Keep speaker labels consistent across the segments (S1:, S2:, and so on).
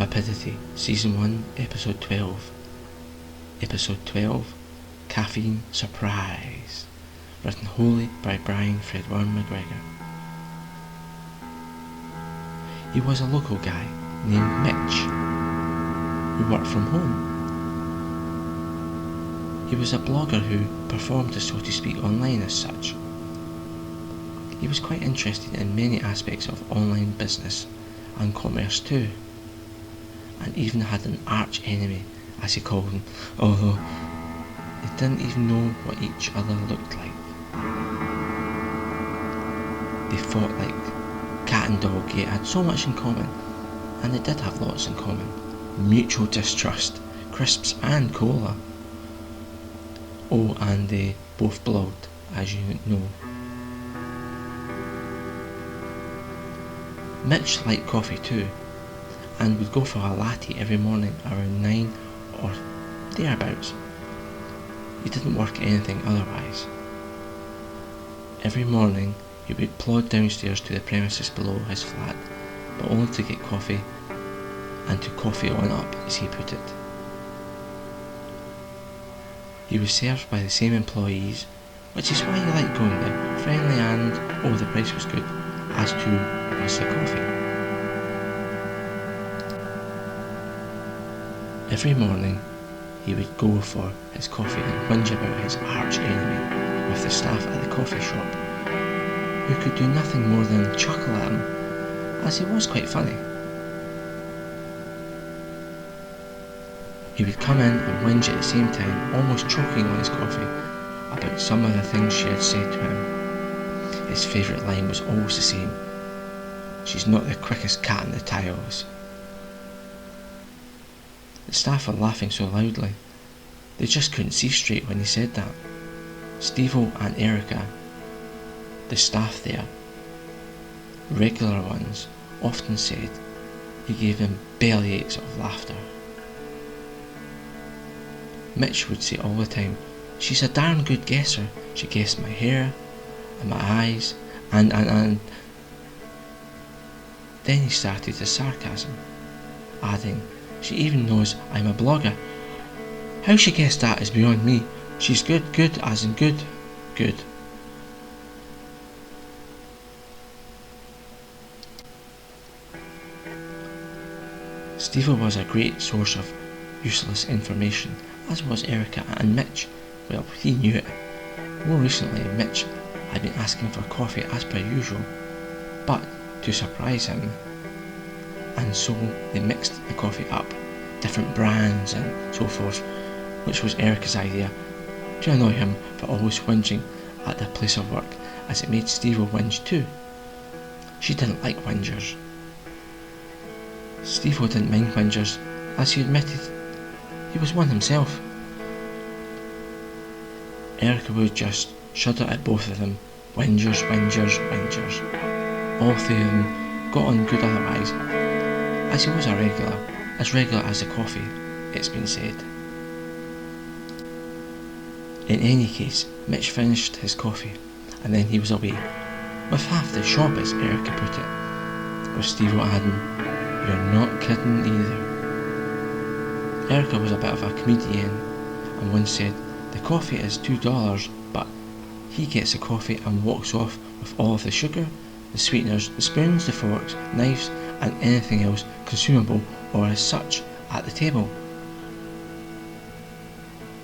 S1: Vapidity, Season 1, Episode 12. Episode 12, Caffeine Surprise. Written wholly by Brian Fredward MacGregor. He was a local guy named Mitch, who worked from home. He was a blogger who performed, so to speak, online as such. He was quite interested in many aspects of online business and commerce too, and even had an arch enemy, as he called him, although they didn't even know what each other looked like. They fought like cat and dog, yet had so much in common, and they did have lots in common. Mutual distrust, crisps and cola. Oh, and they both blogged, as you know. Mitch liked coffee too, and would go for a latte every morning around 9 or thereabouts. He didn't work at anything otherwise. Every morning he would plod downstairs to the premises below his flat, but only to get coffee, and to coffee on up, as he put it. He was served by the same employees, which is why he liked going there, friendly and, oh, the price was good, as too was the coffee. Every morning he would go for his coffee and whinge about his arch enemy with the staff at the coffee shop, who could do nothing more than chuckle at him, as he was quite funny. He would come in and whinge at the same time, almost choking on his coffee, about some of the things she had said to him. His favourite line was always the same: "She's not the quickest cat in the tiles." The staff were laughing so loudly, they just couldn't see straight when he said that. Steve-O and Erica, the staff there, regular ones, often said he gave them bellyaches of laughter. Mitch would say all the time, "She's a darn good guesser. She guessed my hair, and my eyes, and... Then he started his sarcasm, adding, "She even knows I'm a blogger. How she guessed that is beyond me. She's good as in good. Steve-O was a great source of useless information, as was Erica, and Mitch, well, he knew it. More recently, Mitch had been asking for coffee as per usual, but to surprise him, and so they mixed the coffee up, different brands and so forth, which was Erica's idea, to annoy him for always whinging at the place of work, as it made Steve-O whinge too. She didn't like whingers. Steve-O didn't mind whingers, as he admitted he was one himself. Erica would just shudder at both of them. Whingers. All three of them got on good otherwise, as he was as regular as the coffee, it's been said. In any case, Mitch finished his coffee, and then he was away, with half the shop, as Erica put it, with Steve-O adding, "You're not kidding either." Erica was a bit of a comedian, and once said, "The coffee is $2, but he gets the coffee and walks off with all of the sugar, the sweeteners, the spoons, the forks, knives, and anything else consumable or as such at the table."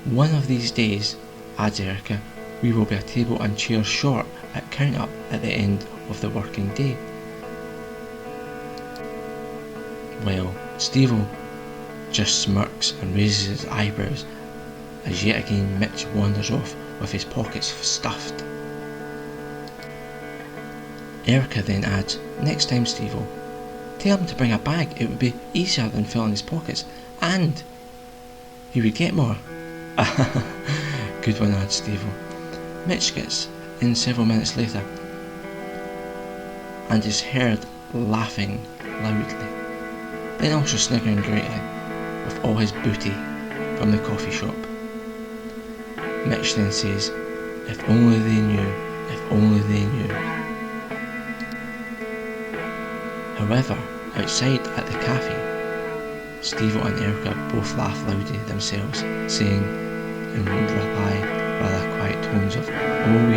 S1: "One of these days," adds Erica, "we will be a table and chairs short at count up at the end of the working day." Well, Steve-O just smirks and raises his eyebrows as yet again Mitch wanders off with his pockets stuffed. Erica then adds, "Next time, Steve-O, tell him to bring a bag. It would be easier than filling his pockets, and he would get more." Good one, adds Steve-O. Mitch gets in several minutes later, and is heard laughing loudly, then also sniggering greatly, with all his booty from the coffee shop. Mitch then says, "If only they knew, if only they knew." However, outside at the cafe, Steve and Erica both laugh loudly themselves, saying in reply rather quiet tones of, "Oh,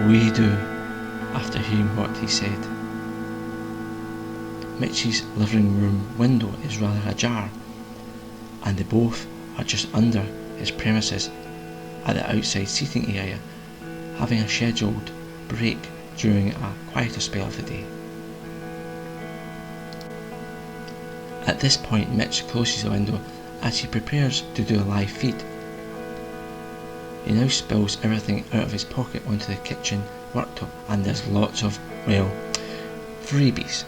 S1: we do," after hearing what he said. Mitch's living room window is rather ajar, and they both are just under his premises at the outside seating area, having a scheduled break during a quieter spell of the day. At this point, Mitch closes the window as he prepares to do a live feed. He now spills everything out of his pocket onto the kitchen worktop, and there's lots of, well, freebies.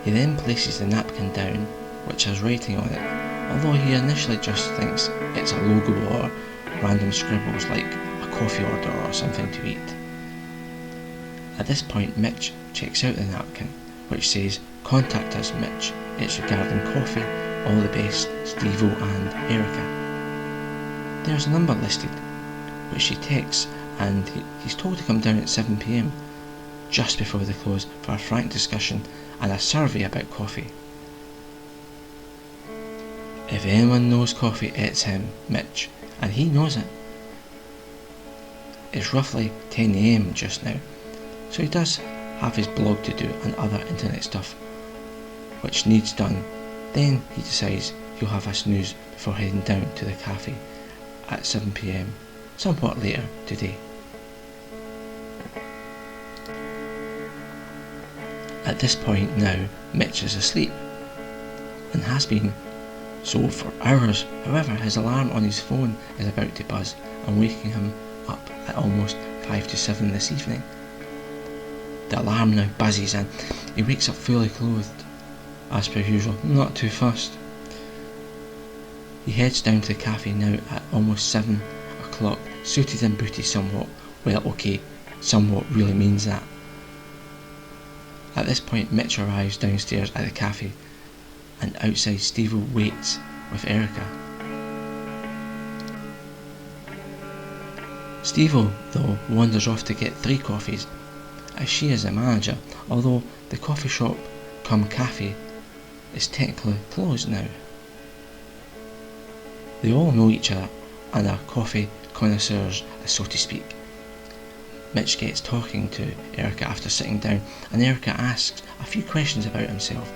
S1: He then places the napkin down, which has writing on it, although he initially just thinks it's a logo or random scribbles like a coffee order or something to eat. At this point, Mitch checks out the napkin, which says, "Contact us, Mitch. It's regarding coffee. All the best, Steve-O and Erica." There's a number listed, which he texts, and he's told to come down at 7 p.m, just before they close, for a frank discussion and a survey about coffee. If anyone knows coffee, it's him, Mitch, and he knows it. It's roughly 10 a.m. just now, so he does have his blog to do and other internet stuff which needs done. Then he decides he'll have a snooze before heading down to the cafe at 7 p.m, somewhat later today. At this point now, Mitch is asleep, and has been so for hours. However, his alarm on his phone is about to buzz and waking him up at almost 5 to 7 this evening. The alarm now buzzes and he wakes up fully clothed, as per usual, not too fussed. He heads down to the cafe now at almost 7 o'clock, suited and booted somewhat. Well, okay, somewhat really means that. At this point, Mitch arrives downstairs at the cafe, and outside Steve-O waits with Erica. Steve-O, though, wanders off to get 3 coffees, as she is the manager, although the coffee shop cum cafe is technically closed now. They all know each other and are coffee connoisseurs, so to speak. Mitch gets talking to Erica after sitting down, and Erica asks a few questions about himself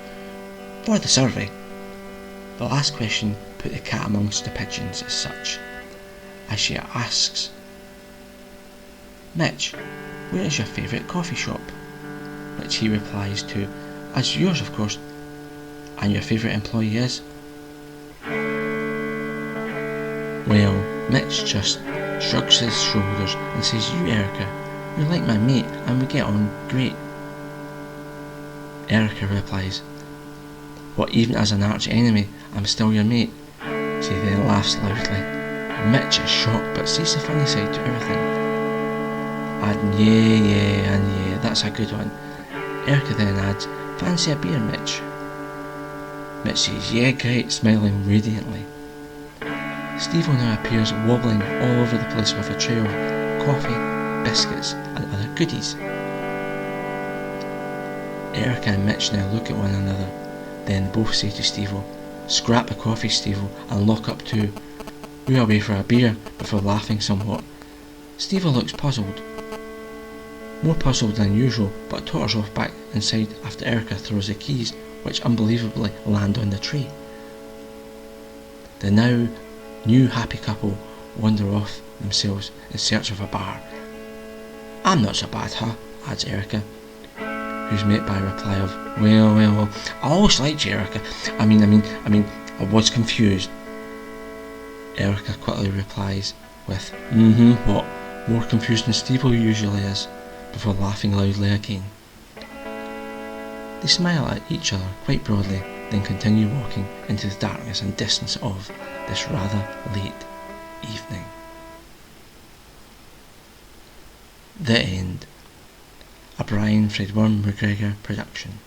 S1: for the survey. The last question put the cat amongst the pigeons as such, as she asks, "Mitch, where is your favourite coffee shop?" Which he replies to, "As yours, of course." "And your favourite employee is?" Well, Mitch just shrugs his shoulders and says, "You, Erica, you're like my mate and we get on great." Erica replies, "What, even as an arch enemy, I'm still your mate?" She then laughs loudly. Mitch is shocked but sees the funny side to everything. And yeah, that's a good one. Erica then adds, "Fancy a beer, Mitch?" Mitch says, "Yeah, great," smiling radiantly. Steve-O now appears wobbling all over the place with a tray of coffee, biscuits and other goodies. Erica and Mitch now look at one another, then both say to Steve-O, "Scrap the coffee, Steve-O, and lock up too. We're away for a beer," before laughing somewhat. Steve-O looks puzzled. More puzzled than usual, but totters off back inside after Erica throws the keys, which unbelievably land on the tray. The now new happy couple wander off themselves in search of a bar. "I'm not so bad, huh?" adds Erica, who's met by a reply of, well, I always liked you, Erica. I mean, I was confused." Erica quickly replies with, what, more confused than Steve-O usually is, before laughing loudly again. They smile at each other quite broadly, then continue walking into the darkness and distance of this rather late evening. The end. A Brian Fred Worm MacGregor production.